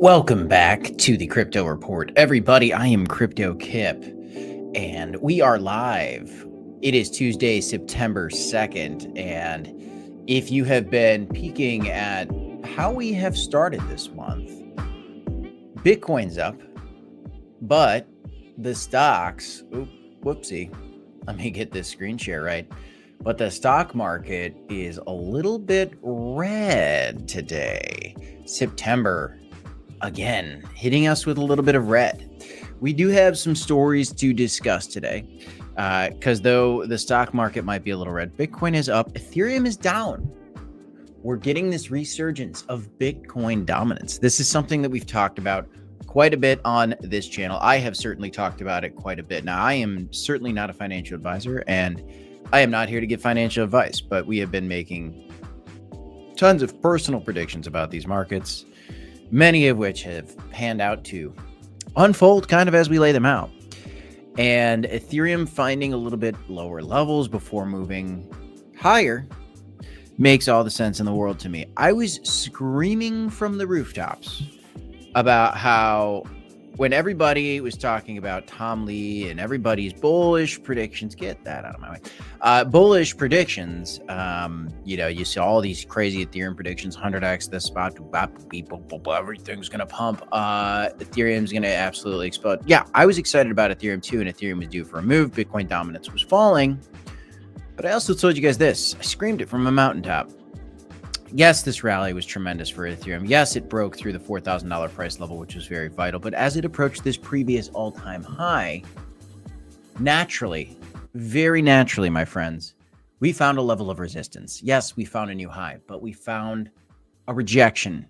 Welcome back to the Crypto Report. Everybody, I am Crypto Kip, and we are live. It is Tuesday, September 2nd, and if you have been peeking at how we have started this month, Bitcoin's up, but the stocks, whoopsie, let me get this screen share right. But the stock market is a little bit red today. September, again, hitting us with a little bit of red. We do have some stories to discuss today because though the stock market might be a little red, Bitcoin is up, Ethereum is down. We're getting this resurgence of Bitcoin dominance. This is something that we've talked about quite a bit on this channel. I have certainly talked about it quite a bit. Now, I am certainly not a financial advisor, and I am not here to give financial advice, but we have been making tons of personal predictions about these markets, many of which have panned out to unfold kind of as we lay them out. And Ethereum finding a little bit lower levels before moving higher makes all the sense in the world to me. I was screaming from the rooftops about how when everybody was talking about Tom Lee and everybody's bullish predictions, get that out of my way, bullish predictions, you saw all these crazy Ethereum predictions, 100x, this spot, everything's going to pump, Ethereum's going to absolutely explode. Yeah, I was excited about Ethereum too, and Ethereum was due for a move. Bitcoin dominance was falling, but I also told you guys this. I screamed it from a mountaintop. Yes, this rally was tremendous for Ethereum. Yes, it broke through the $4,000 price level, which was very vital. But as it approached this previous all-time high, naturally, very naturally, my friends, we found a level of resistance. Yes, we found a new high, but we found a rejection.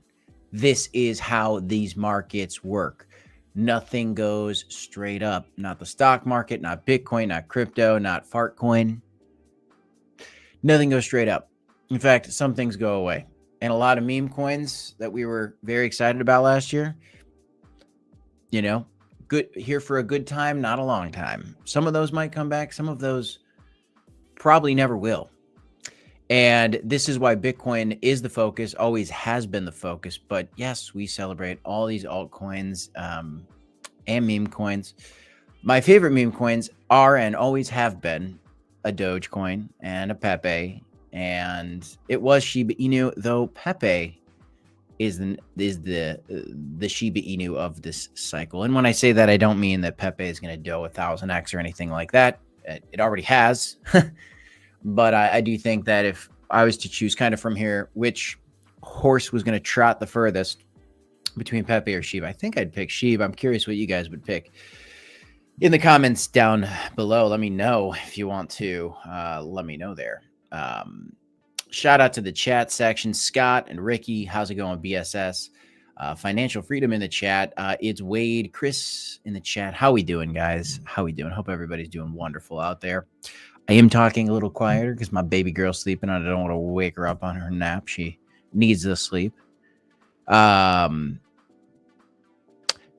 This is how these markets work. Nothing goes straight up. Not the stock market, not Bitcoin, not crypto, not Fartcoin. Nothing goes straight up. In fact, some things go away. And a lot of meme coins that we were very excited about last year, good here for a good time, not a long time. Some of those might come back. Some of those probably never will. And this is why Bitcoin is the focus, always has been the focus. But yes, we celebrate all these altcoins and meme coins. My favorite meme coins are and always have been a Dogecoin and a Pepe. And it was Shiba Inu, though Pepe is the Shiba Inu of this cycle. And when I say that, I don't mean that Pepe is going to do 1000x or anything like that. It already has. But I do think that if I was to choose kind of from here, which horse was going to trot the furthest between Pepe or Shiba, I think I'd pick Shiba. I'm curious what you guys would pick. In the comments down below, let me know if you want to. Let me know there. Shout out to the chat section, Scott and Ricky. How's it going, BSS? Financial Freedom in the chat. It's Wade, Chris in the chat. How we doing, guys? How we doing? Hope everybody's doing wonderful out there. I am talking a little quieter because my baby girl's sleeping and I don't want to wake her up on her nap. She needs the sleep.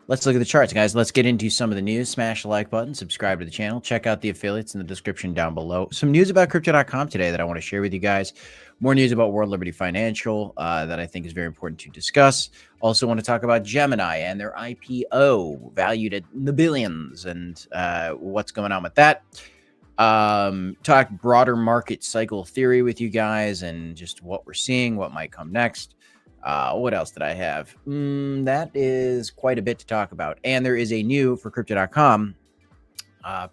Let's look at the charts, guys. Let's get into some of the news. Smash the like button, subscribe to the channel, check out the affiliates in the description down below. Some news about crypto.com today that I want to share with you guys. More news about World Liberty Financial that I think is very important to discuss. Also want to talk about Gemini and their IPO valued at the billions and what's going on with that. Talk broader market cycle theory with you guys and just what we're seeing, what might come next. What else did I have? That is quite a bit to talk about. And there is a new, for Crypto.com,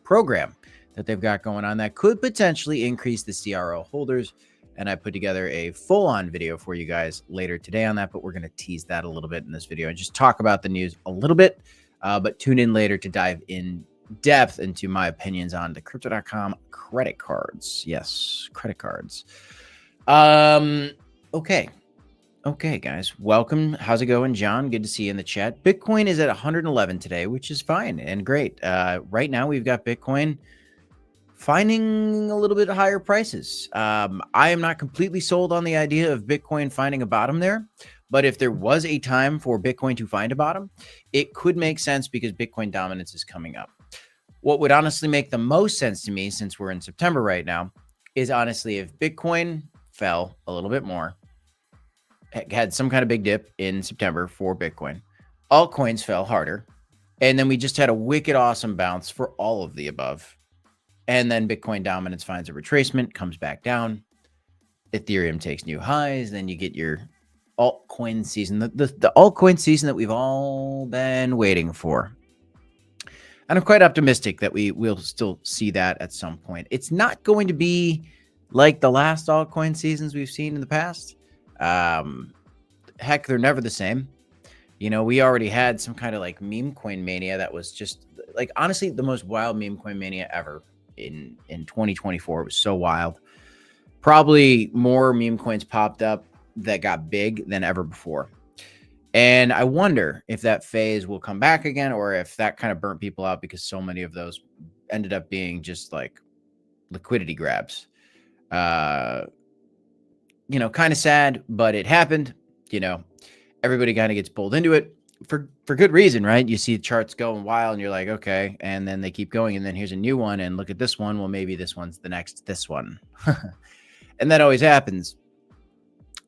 program that they've got going on that could potentially increase the CRO holders. And I put together a full-on video for you guys later today on that, but we're going to tease that a little bit in this video and just talk about the news a little bit. But tune in later to dive in depth into my opinions on the Crypto.com credit cards. Yes, credit cards. Okay, guys, welcome. How's it going, John? Good to see you in the chat. Bitcoin is at 111 today, which is fine and great. Right now, we've got Bitcoin finding a little bit higher prices. I am not completely sold on the idea of Bitcoin finding a bottom there, but if there was a time for Bitcoin to find a bottom, it could make sense because Bitcoin dominance is coming up. What would honestly make the most sense to me, since we're in September right now, is honestly if Bitcoin fell a little bit more, had some kind of big dip in September for Bitcoin, Altcoins fell harder. And then we just had a wicked awesome bounce for all of the above. And then Bitcoin dominance finds a retracement, comes back down. Ethereum takes new highs. Then you get your altcoin season, the altcoin season that we've all been waiting for. And I'm quite optimistic that we will still see that at some point. It's not going to be like the last altcoin seasons we've seen in the past. Heck, they're never the same. You know, we already had some kind of like meme coin mania that was just like, honestly, the most wild meme coin mania ever in 2024. It was so wild. Probably more meme coins popped up that got big than ever before. And I wonder if that phase will come back again, or if that kind of burnt people out because so many of those ended up being just like liquidity grabs. You know, kind of sad, but it happened. You know, everybody kind of gets pulled into it for good reason, right? You see the charts going wild and you're like, okay, and then they keep going, and then here's a new one, and look at this one. Well, maybe this one's the next this one. And that always happens.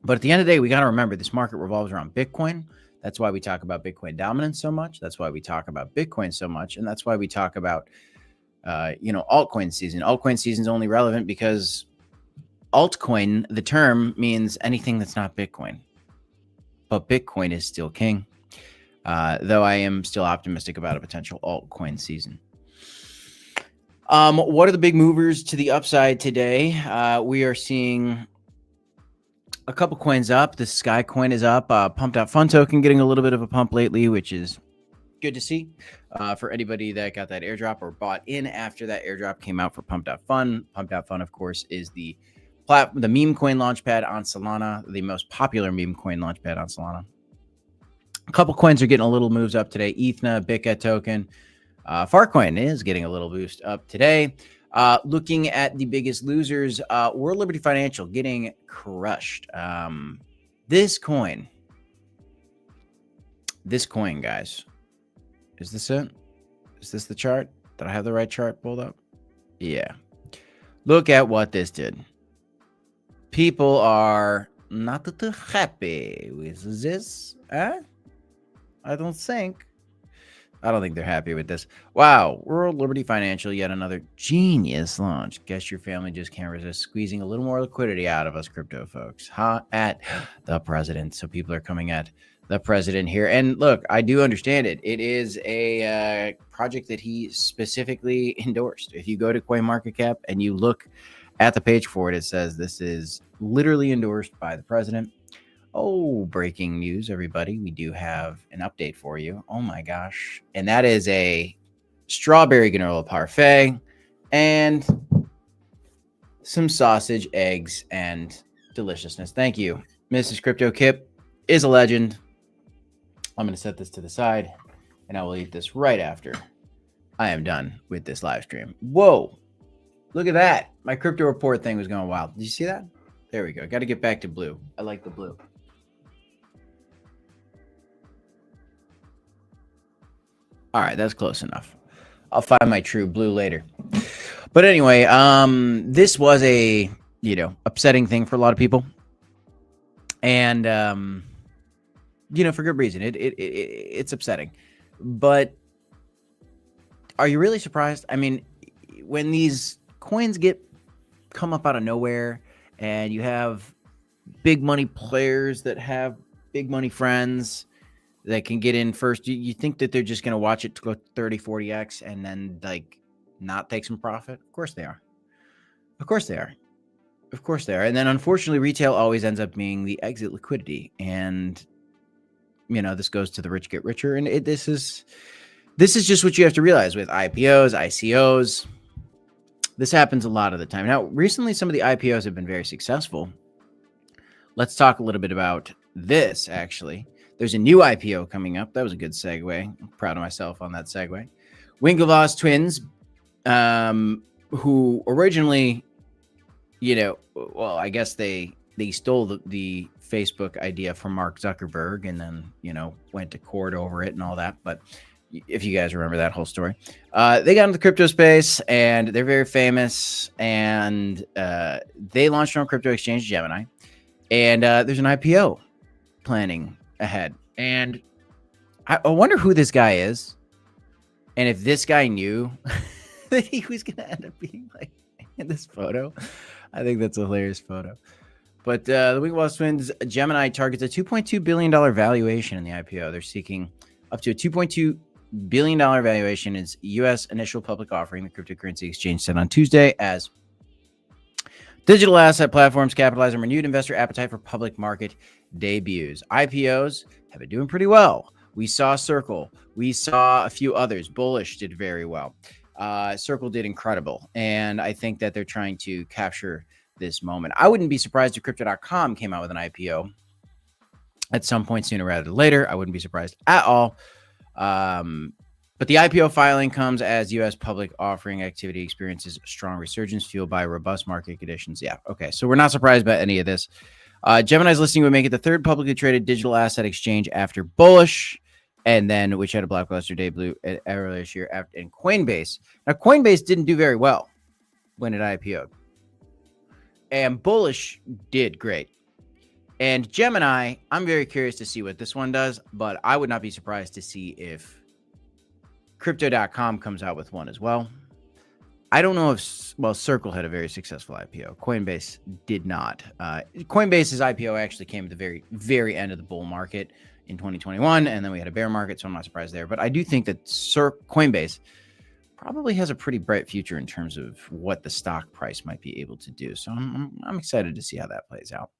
But at the end of the day, we got to remember this market revolves around Bitcoin. That's why we talk about Bitcoin dominance so much. That's why we talk about Bitcoin so much. And that's why we talk about, you know, altcoin season. Altcoin season is only relevant because altcoin, the term, means anything that's not Bitcoin. But Bitcoin is still king, though I am still optimistic about a potential altcoin season. What are the big movers to the upside today? We are seeing a couple coins up. The Sky coin is up. Pumped Out Fun token getting a little bit of a pump lately, which is good to see for anybody that got that airdrop or bought in after that airdrop came out for Pumped Out Fun. Pumped Out Fun, of course, is the meme coin launchpad on Solana, the most popular meme coin launchpad on Solana. A couple coins are getting a little moves up today. ETH, BitGet token. Farcoin is getting a little boost up today. Looking at the biggest losers, World Liberty Financial getting crushed. This coin, guys, is this it? Is this the chart? Did I have the right chart pulled up? Yeah. Look at what this did. People are not too happy with this. I don't think they're happy with this. Wow. World Liberty Financial, yet another genius launch. Guess your family just can't resist squeezing a little more liquidity out of us crypto folks. At the president. So people are coming at the president here. And look, I do understand it. It is a project that he specifically endorsed. If you go to CoinMarketCap and you look at the page for it, it says this is literally endorsed by the president. Oh, breaking news, everybody. We do have an update for you. Oh my gosh. And that is a strawberry granola parfait and some sausage, eggs, and deliciousness. Thank you. Mrs. Crypto Kip is a legend. I'm going to set this to the side, and I will eat this right after I am done with this live stream. Whoa. Look at that. My crypto report thing was going wild. Did you see that? There we go. Got to get back to blue. I like the blue. All right, that's close enough. I'll find my true blue later. But anyway, this was a, you know, upsetting thing for a lot of people. And, you know, for good reason. It's upsetting. But are you really surprised? I mean, when these coins come up out of nowhere and you have big money players that have big money friends that can get in first, you think that they're just going to watch it to go 30, 40x and then like not take some profit? Of course they are. Of course they are. Of course they are. And then unfortunately, retail always ends up being the exit liquidity. And, you know, this goes to the rich get richer. And this is just what you have to realize with IPOs, ICOs. This happens a lot of the time. Now, recently, some of the IPOs have been very successful. Let's talk a little bit about this, actually. There's a new IPO coming up. That was a good segue. I'm proud of myself on that segue. Winklevoss twins, who originally, you know, well, I guess they stole the Facebook idea from Mark Zuckerberg and then, you know, went to court over it and all that. But if you guys remember that whole story, they got into the crypto space and they're very famous. And they launched their own crypto exchange, Gemini. And there's an IPO planning ahead. And I wonder who this guy is, and if this guy knew that he was going to end up being like in this photo. I think that's a hilarious photo. But the Week Wall Twins Gemini targets a $2.2 billion valuation in the IPO. They're seeking up to a $2.2 billion valuation. Its U.S. initial public offering, the cryptocurrency exchange, said on Tuesday, as digital asset platforms capitalize on renewed investor appetite for public market debuts. IPOs have been doing pretty well. We saw Circle. We saw a few others. Bullish did very well. Circle did incredible. And I think that they're trying to capture this moment. I wouldn't be surprised if Crypto.com came out with an IPO at some point sooner rather than later. I wouldn't be surprised at all. But the IPO filing comes as U.S. public offering activity experiences strong resurgence fueled by robust market conditions. Yeah, okay. So we're not surprised by any of this. Gemini's listing would make it the third publicly traded digital asset exchange after Bullish, and then which had a blockbuster debut earlier this year, and Coinbase. Now, Coinbase didn't do very well when it IPO'd. And Bullish did great. And Gemini, I'm very curious to see what this one does, but I would not be surprised to see if Crypto.com comes out with one as well. I don't know if, well, Circle had a very successful IPO. Coinbase did not. Coinbase's IPO actually came at the very, very end of the bull market in 2021, and then we had a bear market, so I'm not surprised there. But I do think that Coinbase probably has a pretty bright future in terms of what the stock price might be able to do. So I'm excited to see how that plays out.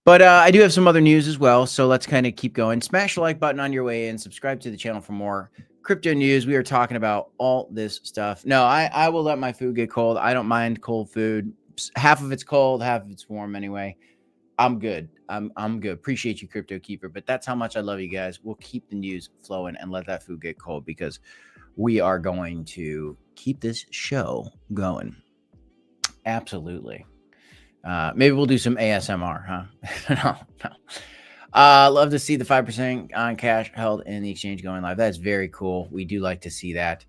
But I do have some other news as well, so let's kind of keep going. Smash the like button on your way in. Subscribe to the channel for more crypto news. We are talking about all this stuff. No, I will let my food get cold. I don't mind cold food. Half of it's cold, half of it's warm anyway. I'm good. I'm good. Appreciate you, Crypto Keeper. But that's how much I love you guys. We'll keep the news flowing and let that food get cold because we are going to keep this show going. Absolutely. Maybe we'll do some ASMR, huh? No. Love to see the 5% on cash held in the exchange going live. That's very cool. We do like to see that.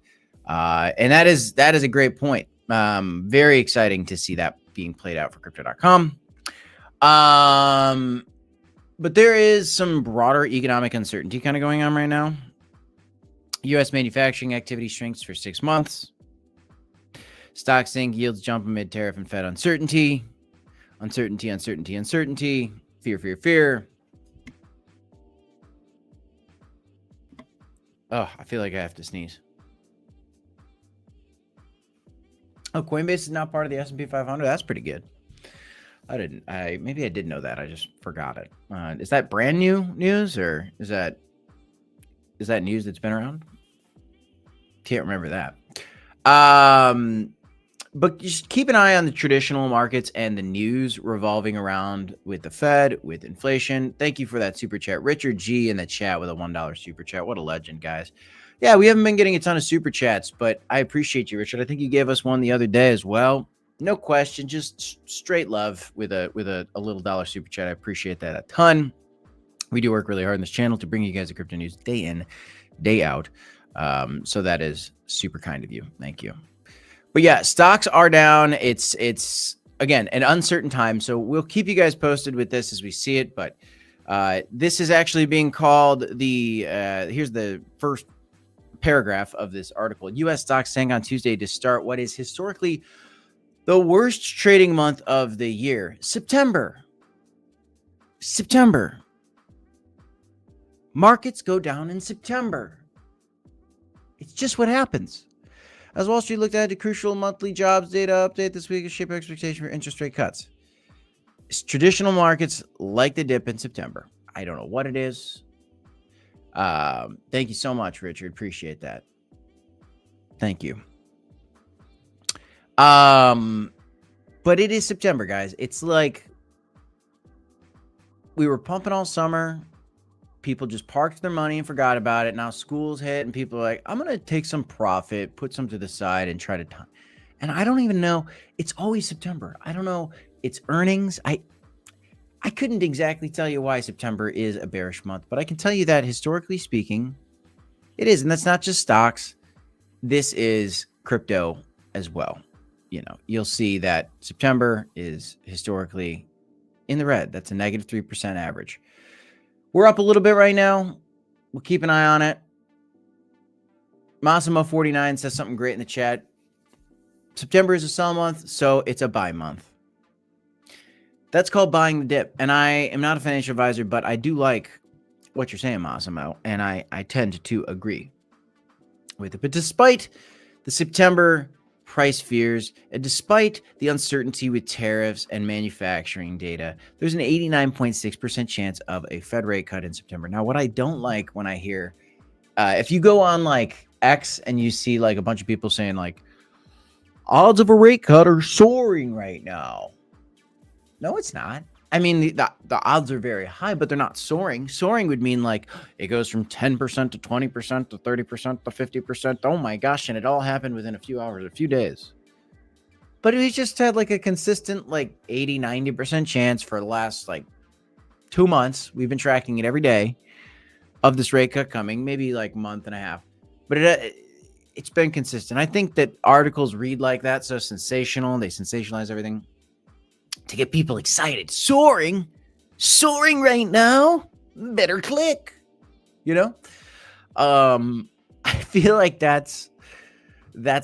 And that is a great point. Very exciting to see that being played out for Crypto.com. But there is some broader economic uncertainty kind of going on right now. U.S. manufacturing activity shrinks for 6 months. Stocks sink, yields jump amid tariff and Fed uncertainty. Uncertainty. Fear. Oh, I feel like I have to sneeze. Oh, Coinbase is not part of the S&P 500. That's pretty good. Maybe I did know that. I just forgot it. Is that brand new news or is that news that's been around? Can't remember that. But just keep an eye on the traditional markets and the news revolving around with the Fed, with inflation. Thank you for that super chat. Richard G in the chat with a $1 super chat. What a legend, guys. Yeah, we haven't been getting a ton of super chats, but I appreciate you, Richard. I think you gave us one the other day as well. No question, just straight love with a little dollar super chat. I appreciate that a ton. We do work really hard on this channel to bring you guys the crypto news day in, day out. So that is super kind of you. Thank you. But yeah, stocks are down. It's again an uncertain time. So we'll keep you guys posted with this as we see it. But this is actually being called the here's the first paragraph of this article. U.S. stocks sank on Tuesday to start what is historically the worst trading month of the year. September. Markets go down in September. It's just what happens. As Wall Street looked at the crucial monthly jobs data update this week, a shape expectation for interest rate cuts. Traditional markets like the dip in September. I don't know what it is. Thank you so much, Richard. Appreciate that. Thank you. But it is September, guys. It's like we were pumping all summer. People just parked their money and forgot about it. Now school's hit and people are like, I'm going to take some profit, put some to the side and try to time. And I don't even know. It's always September. I don't know. It's earnings. I couldn't exactly tell you why September is a bearish month, but I can tell you that historically speaking, it is. And that's not just stocks. This is crypto as well. You know, you'll see that September is historically in the red. That's a -3% average. We're up a little bit right now. We'll keep an eye on it. Massimo49 says something great in the chat. September is a sell month, so it's a buy month. That's called buying the dip. And I am not a financial advisor, but I do like what you're saying, Massimo, and I tend to agree with it. But despite the September price fears, and despite the uncertainty with tariffs and manufacturing data, there's an 89.6% chance of a Fed rate cut in September. Now, what I don't like when I hear, if you go on like X and you see like a bunch of people saying like, odds of a rate cut are soaring right now. No, it's not. I mean, the odds are very high, but they're not soaring. Soaring would mean like it goes from 10% to 20% to 30% to 50%. Oh my gosh. And it all happened within a few hours, a few days. But we just had like a consistent like 80, 90% chance for the last like 2 months. We've been tracking it every day of this rate cut coming, maybe like a month and a half. But it's been consistent. I think that articles read like that, so sensational. They sensationalize everything to get people excited. Soaring right now. Better click. You know? I feel like that's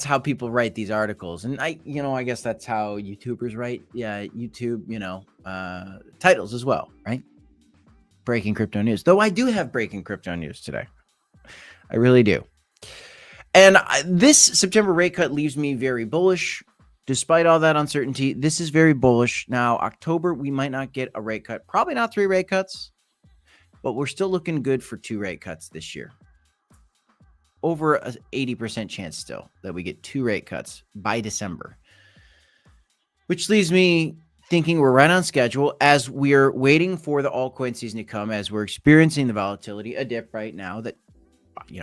how people write these articles. And I guess that's how YouTubers write. Yeah, YouTube, titles as well, right? Breaking crypto news. Though I do have breaking crypto news today. I really do. And this September rate cut leaves me very bullish. Despite all that uncertainty, this is very bullish. Now, October, we might not get a rate cut. Probably not 3 rate cuts, but we're still looking good for 2 rate cuts this year. Over an 80% chance still that we get 2 rate cuts by December, which leaves me thinking we're right on schedule as we're waiting for the altcoin season to come, as we're experiencing the volatility, a dip right now that,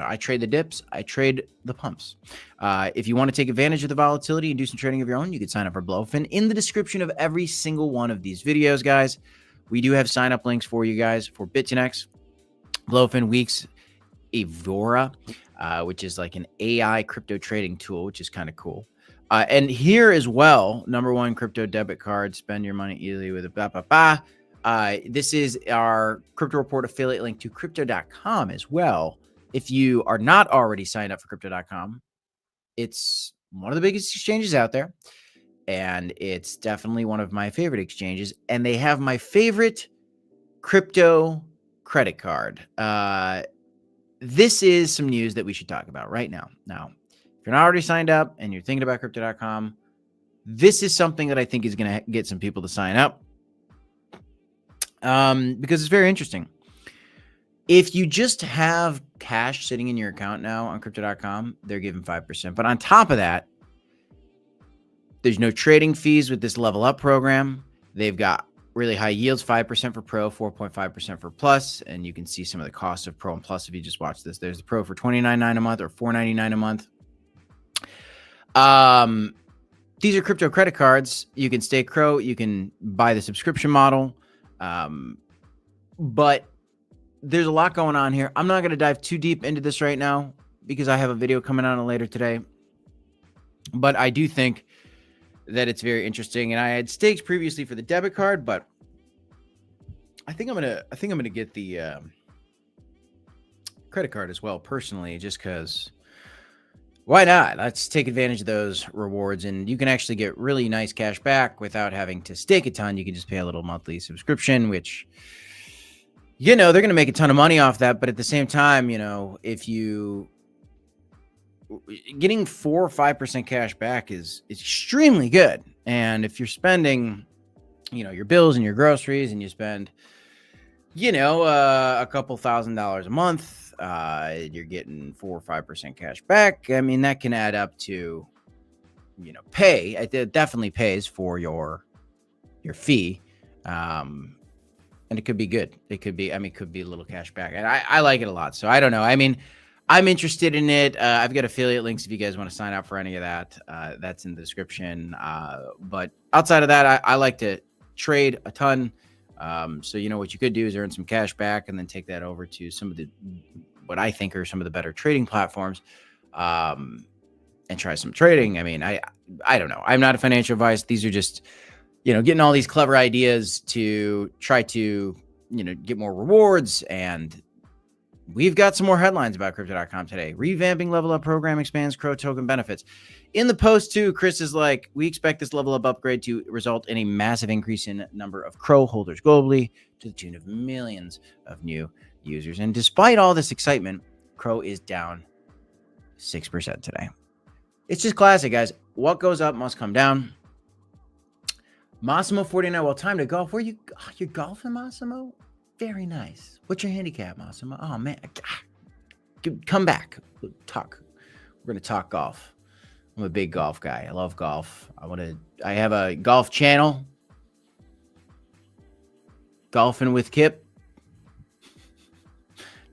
I trade the dips, I trade the pumps. If you want to take advantage of the volatility and do some trading of your own, you can sign up for BLOFIN. In the description of every single one of these videos, guys, we do have sign up links for you guys for BitConnect, BLOFIN, Weeks, Evora, which is like an AI crypto trading tool, which is kind of cool. And here as well, #1 crypto debit card, spend your money easily with a this is our crypto report affiliate link to crypto.com as well. If you are not already signed up for crypto.com, it's one of the biggest exchanges out there. And it's definitely one of my favorite exchanges. And they have my favorite crypto credit card. This is some news that we should talk about right now. Now, if you're not already signed up and you're thinking about crypto.com, this is something that I think is going to get some people to sign up because it's very interesting. If you just have cash sitting in your account now on crypto.com, they're giving 5%. But on top of that, there's no trading fees with this level up program. They've got really high yields, 5% for Pro, 4.5% for Plus. And you can see some of the costs of Pro and Plus if you just watch this. There's the Pro for $29.99 a month or $4.99 a month. These are crypto credit cards. You can stake CRO. You can buy the subscription model. But there's a lot going on here. I'm not going to dive too deep into this right now because I have a video coming out later today. But I do think that it's very interesting. And I had staked previously for the debit card, but I think I'm gonna get the credit card as well personally, just because. Why not? Let's take advantage of those rewards, and you can actually get really nice cash back without having to stake a ton. You can just pay a little monthly subscription, which, they're going to make a ton of money off that. But at the same time, if you getting 4 or 5% cash back is extremely good. And if you're spending, your bills and your groceries, and you spend, a couple $1,000s a month, you're getting 4 or 5% cash back. I mean, that can add up to, pay. It definitely pays for your fee. And it could be good. It could be a little cash back. And I like it a lot. So I don't know. I mean, I'm interested in it. I've got affiliate links if you guys want to sign up for any of that. That's in the description. But outside of that, I like to trade a ton. So what you could do is earn some cash back and then take that over to some of what I think are some of the better trading platforms, and try some trading. I mean, I don't know. I'm not a financial advisor. These are just, getting all these clever ideas to try to, get more rewards and we've got some more headlines about Crypto.com today. Revamping level up program expands CRO token benefits. In the post, too, Chris is like, we expect this level up upgrade to result in a massive increase in number of CRO holders globally to the tune of millions of new users. And despite all this excitement, CRO is down 6% today. It's just classic, guys. What goes up must come down. Massimo 49. Well, time to golf. Where you're golfing, Massimo? Very nice. What's your handicap, Massimo? Oh man, come back. We'll talk. We're gonna talk golf. I'm a big golf guy. I love golf. I have a golf channel. Golfing with Kip.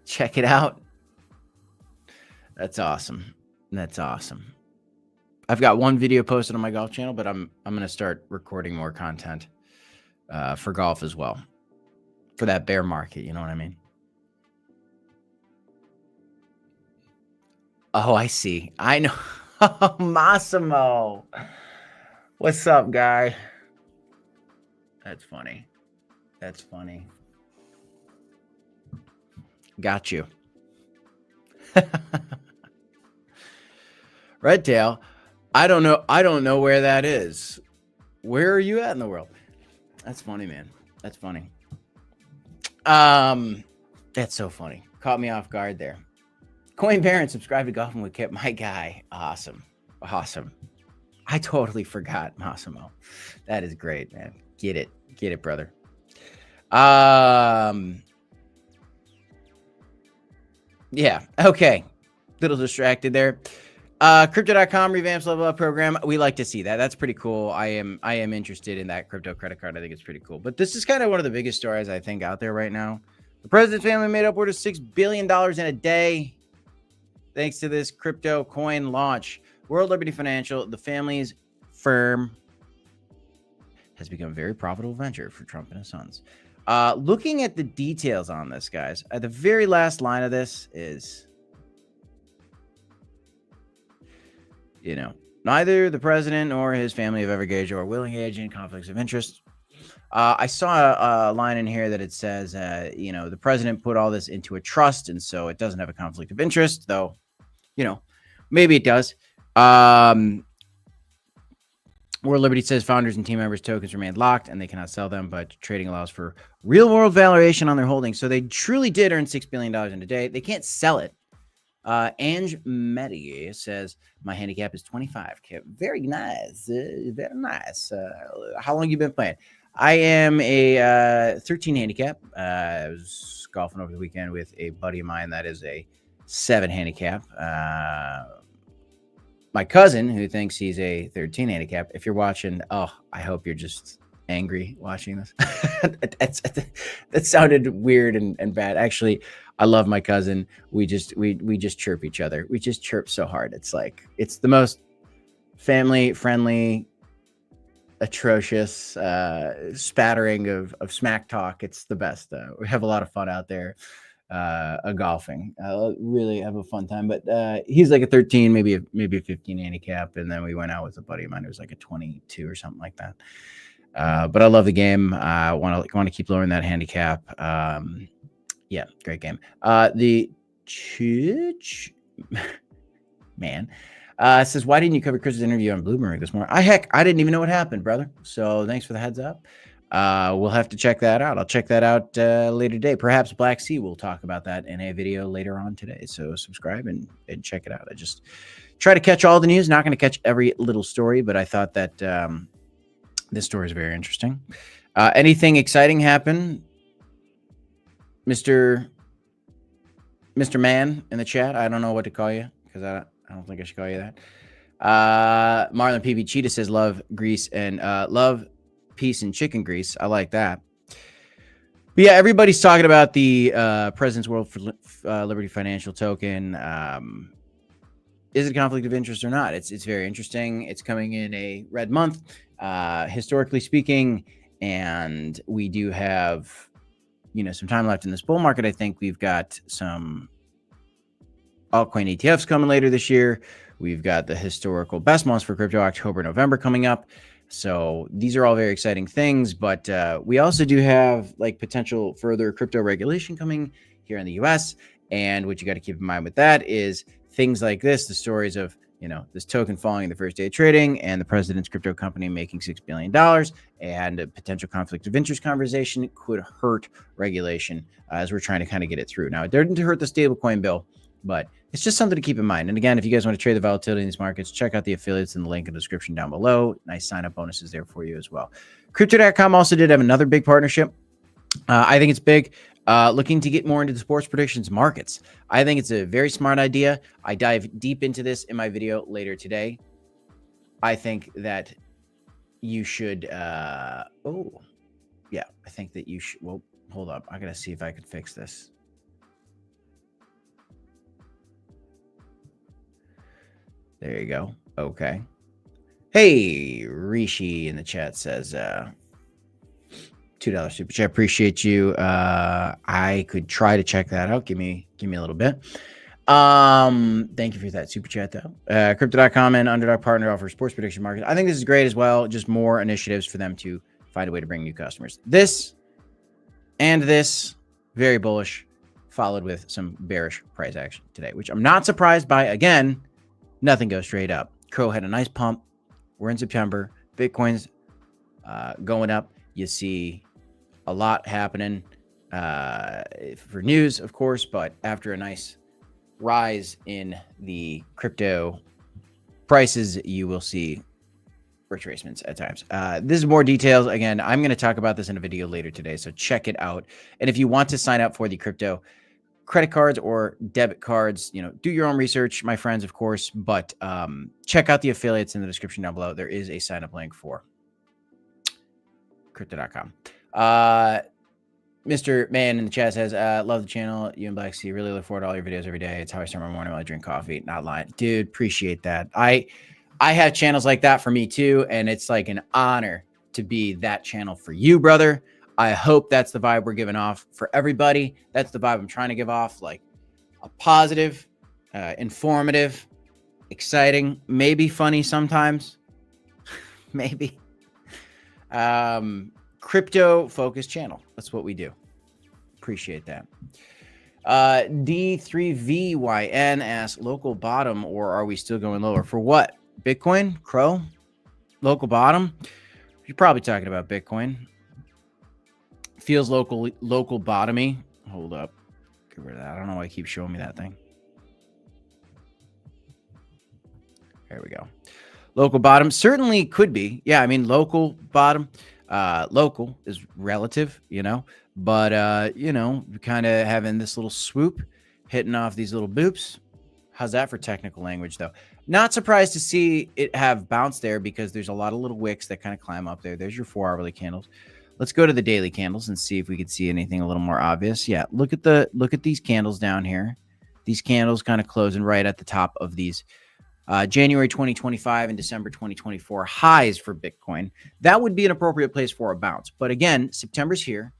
Check it out. That's awesome. That's awesome. I've got one video posted on my golf channel, but I'm gonna start recording more content for golf as well. For that bear market, you know what I mean? Oh, I see. I know. Massimo. What's up, guy? That's funny. That's funny. Got you. Redtail. I don't know where that is. Where are you at in the world? That's funny, man. That's funny. That's so funny. Caught me off guard there. Coin Baron, subscribe to Golfing with Kip. My guy. Awesome. Awesome. I totally forgot, Massimo. That is great, man. Get it. Get it, brother. Yeah. Okay. Little distracted there. Crypto.com revamps level up program. We like to see that. That's pretty cool. I am interested in that crypto credit card. I think it's pretty cool. But this is kind of one of the biggest stories I think out there right now. The president's family made upward of $6 billion in a day thanks to this crypto coin launch. World Liberty Financial, the family's firm, has become a very profitable venture for Trump and his sons. Looking at the details on this, guys, at the very last line of this is, you know, neither the president nor his family have ever engaged or are willing to engage in conflicts of interest. I saw a line in here that it says, you know, the president put all this into a trust, and so it doesn't have a conflict of interest, though, you know, maybe it does. World Liberty says founders and team members' tokens remain locked and they cannot sell them, but trading allows for real-world valuation on their holdings. So they truly did earn $6 billion in a day. They can't sell it. Ange Medier says, my handicap is 25. Very nice. Very nice. How long you been playing? I am a 13 handicap. I was golfing over the weekend with a buddy of mine that is a 7 handicap. My cousin, who thinks he's a 13 handicap, if you're watching, oh, I hope you're just angry watching this. That sounded weird and bad. Actually, I love my cousin. We just chirp each other. We just chirp so hard. It's like, it's the most family friendly, atrocious spattering of smack talk. It's the best. We have a lot of fun out there golfing. Really have a fun time. But he's like a 13, maybe a 15 handicap, and then we went out with a buddy of mine who was like a 22 or something like that. But I love the game. I want to keep lowering that handicap. Yeah, great game. The Church man says, why didn't you cover Chris's interview on Bloomberg this morning? I didn't even know what happened, brother. So thanks for the heads up. We'll have to check that out. I'll check that out later today. Perhaps Blacksea will talk about that in a video later on today. So subscribe and check it out. I just try to catch all the news. Not going to catch every little story, but I thought that this story is very interesting. Anything exciting happen, Mr. Man in the chat? I don't know what to call you because I don't think I should call you that. Marlon PB Cheetah says love Greece and love peace and chicken grease. I like that. But yeah, everybody's talking about the President's World for Liberty Financial token. Is it a conflict of interest or not? It's very interesting. It's coming in a red month, historically speaking, and we do have, you know, some time left in this bull market. I think we've got some altcoin ETFs coming later this year. We've got the historical best months for crypto, October, November coming up. So these are all very exciting things, but we also do have like potential further crypto regulation coming here in the US. And what you got to keep in mind with that is things like this, the stories of, this token falling in the first day of trading and the president's crypto company making $6 billion and a potential conflict of interest conversation could hurt regulation as we're trying to kind of get it through. Now, it didn't hurt the stablecoin bill, but it's just something to keep in mind. And again, if you guys want to trade the volatility in these markets, check out the affiliates in the link in the description down below. Nice sign-up bonuses there for you as well. Crypto.com also did have another big partnership. I think it's big. Looking to get more into the sports predictions markets. I think it's a very smart idea. I dive deep into this in my video later today. I think that you should, I think that you should, well, hold up. I got to see if I can fix this. There you go. Okay. Hey, Rishi in the chat says, $2 super chat. Appreciate you. I could try to check that out. Give me a little bit. Thank you for that super chat though. Crypto.com and Underdog Partner offer sports prediction markets. I think this is great as well. Just more initiatives for them to find a way to bring new customers. This and this, very bullish, followed with some bearish price action today, which I'm not surprised by. Again, nothing goes straight up. CRO had a nice pump. We're in September. Bitcoin's going up. You see a lot happening for news, of course, but after a nice rise in the crypto prices, you will see retracements at times. This is more details. Again, I'm going to talk about this in a video later today, so check it out. And if you want to sign up for the crypto credit cards or debit cards, do your own research, my friends, of course, but check out the affiliates in the description down below. There is a sign up link for crypto.com. Mr. Man in the chat says, love the channel. You and Blacksea, really look forward to all your videos every day. It's how I start my morning while I drink coffee. Not lying. Dude, appreciate that. I have channels like that for me too, and it's like an honor to be that channel for you, brother. I hope that's the vibe we're giving off for everybody. That's the vibe I'm trying to give off, like a positive, informative, exciting, maybe funny sometimes. Maybe. Crypto focused channel. That's what we do. Appreciate that. D3VYN asks, local bottom, or are we still going lower? For what? Bitcoin? CRO? Local bottom? You're probably talking about Bitcoin. Feels local bottomy. Hold up. Get rid of that. I don't know why it keeps showing me that thing. There we go. Local bottom certainly could be. Yeah, I mean, local bottom. Local is relative, but, kind of having this little swoop, hitting off these little boops. How's that for technical language, though? Not surprised to see it have bounced there because there's a lot of little wicks that kind of climb up there. There's your 4-hourly candles. Let's go to the daily candles and see if we could see anything a little more obvious. Yeah, look at these candles down here. These candles kind of closing right at the top of these January 2025 and December 2024 highs for Bitcoin. That would be an appropriate place for a bounce. But again, September's here.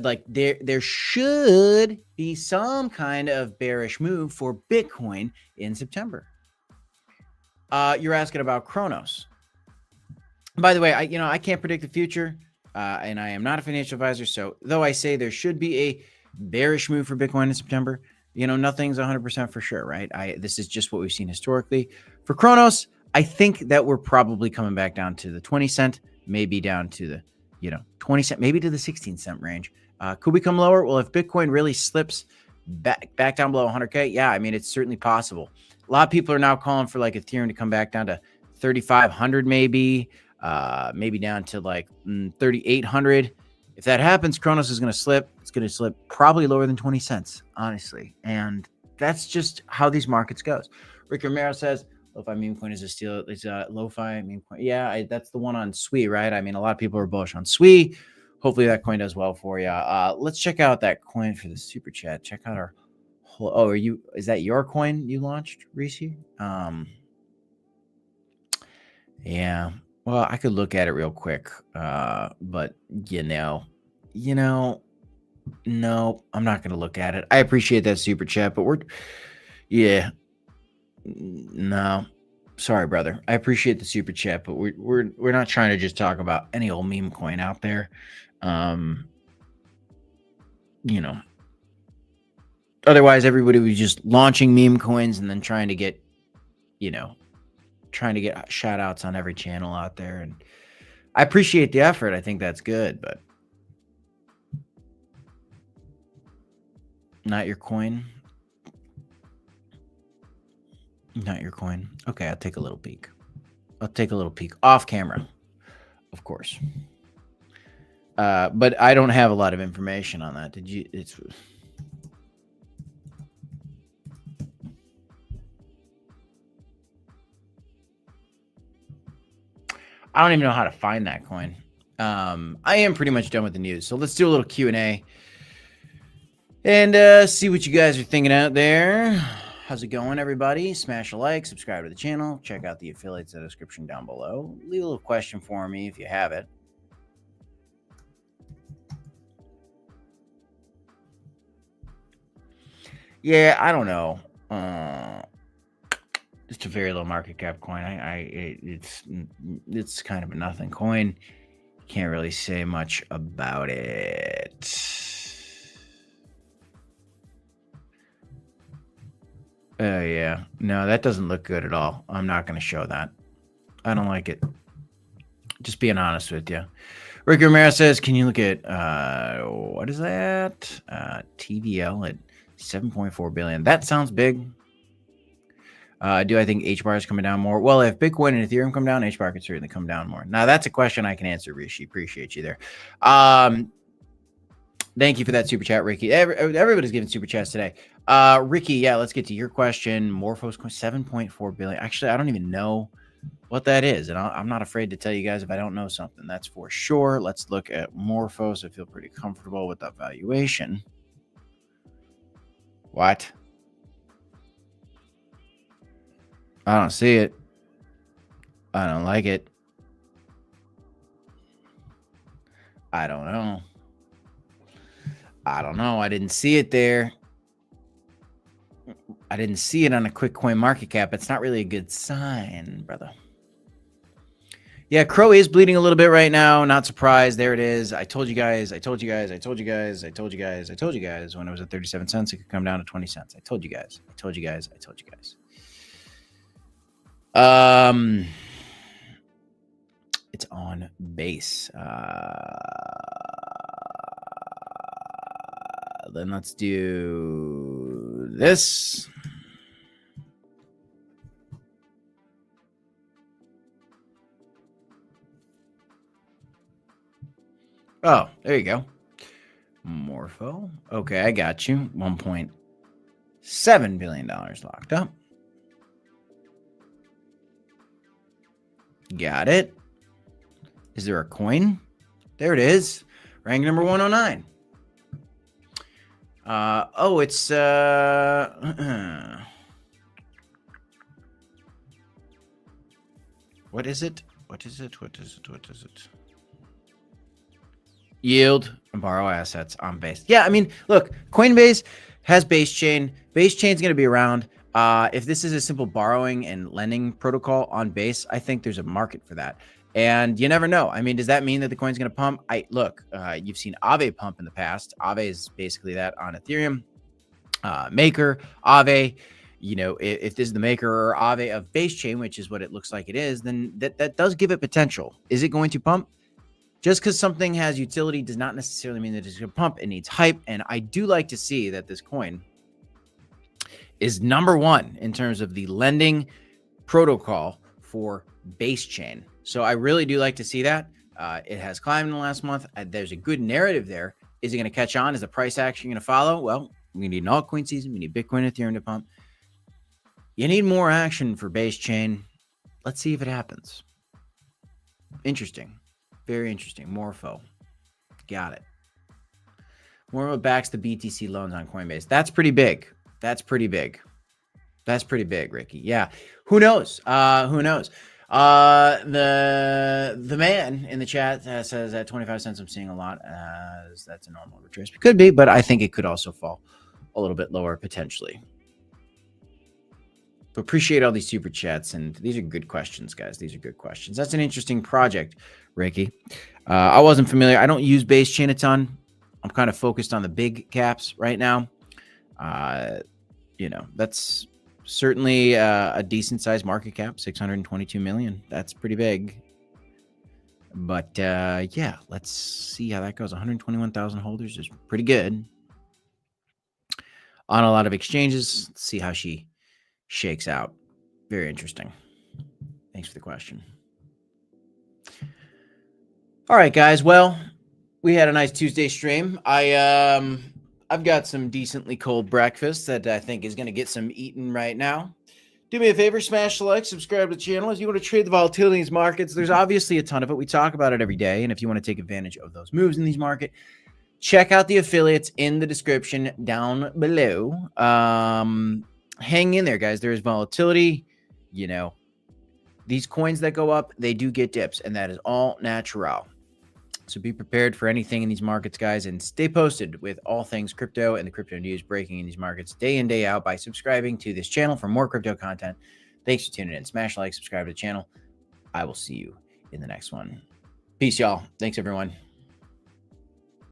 Like there should be some kind of bearish move for Bitcoin in September. You're asking about Kronos. By the way, I can't predict the future, and I am not a financial advisor. So though I say there should be a bearish move for Bitcoin in September, nothing's 100% for sure, right? This is just what we've seen historically. For Kronos, I think that we're probably coming back down to the 20 cent, maybe down to the 20 cent, maybe to the 16 cent range. Could we come lower? Well, if Bitcoin really slips back down below 100K, yeah, I mean, it's certainly possible. A lot of people are now calling for like Ethereum to come back down to 3,500, maybe down to like 3,800. If that happens, Kronos is going to slip. It's going to slip probably lower than 20 cents, honestly. And that's just how these markets goes. Rick Romero says, Lo-Fi meme coin is a steal. It's a Lo-Fi meme coin. Yeah, that's the one on SWI, right? I mean, a lot of people are bullish on SWI. Hopefully that coin does well for you. Let's check out that coin for the super chat. Check out our whole. Oh, is that your coin you launched, Rishi? Yeah. Well, I could look at it real quick. But no, I'm not going to look at it. I appreciate that super chat, but no, sorry, brother. I appreciate the super chat, but we're not trying to just talk about any old meme coin out there. Otherwise, everybody was just launching meme coins and then trying to get shout outs on every channel out there. And I appreciate the effort. I think that's good, but not your coin. Not your coin. Okay, I'll take a little peek. Off camera, of course. But I don't have a lot of information on that. Did you? I don't even know how to find that coin. I am pretty much done with the news. So let's do a little Q&A and see what you guys are thinking out there. How's it going, everybody? Smash a like, subscribe to the channel, check out the affiliates in the description down below. Leave a little question for me if you have it. Yeah, I don't know. It's a very low market cap coin. It's kind of a nothing coin. Can't really say much about it. Yeah. No, that doesn't look good at all. I'm not going to show that. I don't like it. Just being honest with you. Rick Romero says, can you look at, what is that? TVL at 7.4 billion. That sounds big. Do I think H-bar is coming down more? Well, if Bitcoin and Ethereum come down, H-bar could certainly come down more. Now, that's a question I can answer, Rishi. Appreciate you there. Thank you for that super chat, Ricky. Everybody's giving super chats today. Ricky, yeah, let's get to your question. Morpho's 7.4 billion. Actually, I don't even know what that is, and I'm not afraid to tell you guys if I don't know something. That's for sure. Let's look at Morpho. So I feel pretty comfortable with that valuation. What? I don't see it. I don't like it. I don't know. I didn't see it there. I didn't see it on a quick coin market cap. It's not really a good sign, brother. Yeah, CRO is bleeding a little bit right now. Not surprised. There it is. I told you guys when it was at 37 cents, it could come down to 20 cents. I told you guys. It's on base. Then let's do this. Oh, there you go. Morpho. Okay, I got you. $1.7 billion locked up. Got it. Is there a coin? There it is. Rank number 109. Oh, it's what is it? Yield and borrow assets on base. Yeah, I mean, look, Coinbase has base chain. Base chain is going to be around. If this is a simple borrowing and lending protocol on base, I think there's a market for that. And you never know. I mean, does that mean that the coin's going to pump? You've seen Aave pump in the past. Aave is basically that on Ethereum. Maker, Aave, if this is the Maker or Aave of base chain, which is what it looks like it is, then that does give it potential. Is it going to pump? Just because something has utility does not necessarily mean that it's going to pump. It needs hype. And I do like to see that this coin is number one in terms of the lending protocol for base chain. So I really do like to see that. It has climbed in the last month. There's a good narrative there. Is it going to catch on? Is the price action going to follow? Well, we need an altcoin season. We need Bitcoin and Ethereum to pump. You need more action for base chain. Let's see if it happens. Interesting. Very interesting. Morpho. Got it. Morpho backs the BTC loans on Coinbase. That's pretty big. That's pretty big, Ricky. Yeah. Who knows? The man in the chat says at 25 cents, I'm seeing a lot as that's a normal retrace. It could be, but I think it could also fall a little bit lower potentially. But appreciate all these super chats, and these are good questions, guys. These are good questions. That's an interesting project, Ricky. I wasn't familiar. I don't use base chain a ton. I'm kind of focused on the big caps right now. That's certainly a decent sized market cap, 622 million. That's pretty big. But yeah, let's see how that goes. 121,000 holders is pretty good on a lot of exchanges. Let's see how she shakes out. Very interesting. Thanks for the question. All right, guys. Well, we had a nice Tuesday stream. I've got some decently cold breakfast that I think is going to get some eaten right now. Do me a favor, smash the like, subscribe to the channel. If you want to trade the volatility in these markets, there's obviously a ton of it. We talk about it every day. And if you want to take advantage of those moves in these markets, check out the affiliates in the description down below. Hang in there, guys. There is volatility. These coins that go up, they do get dips, and that is all natural. So be prepared for anything in these markets, guys, and stay posted with all things crypto and the crypto news breaking in these markets day in, day out by subscribing to this channel for more crypto content. Thanks for tuning in. Smash like, subscribe to the channel. I will see you in the next one. Peace, y'all. Thanks, everyone.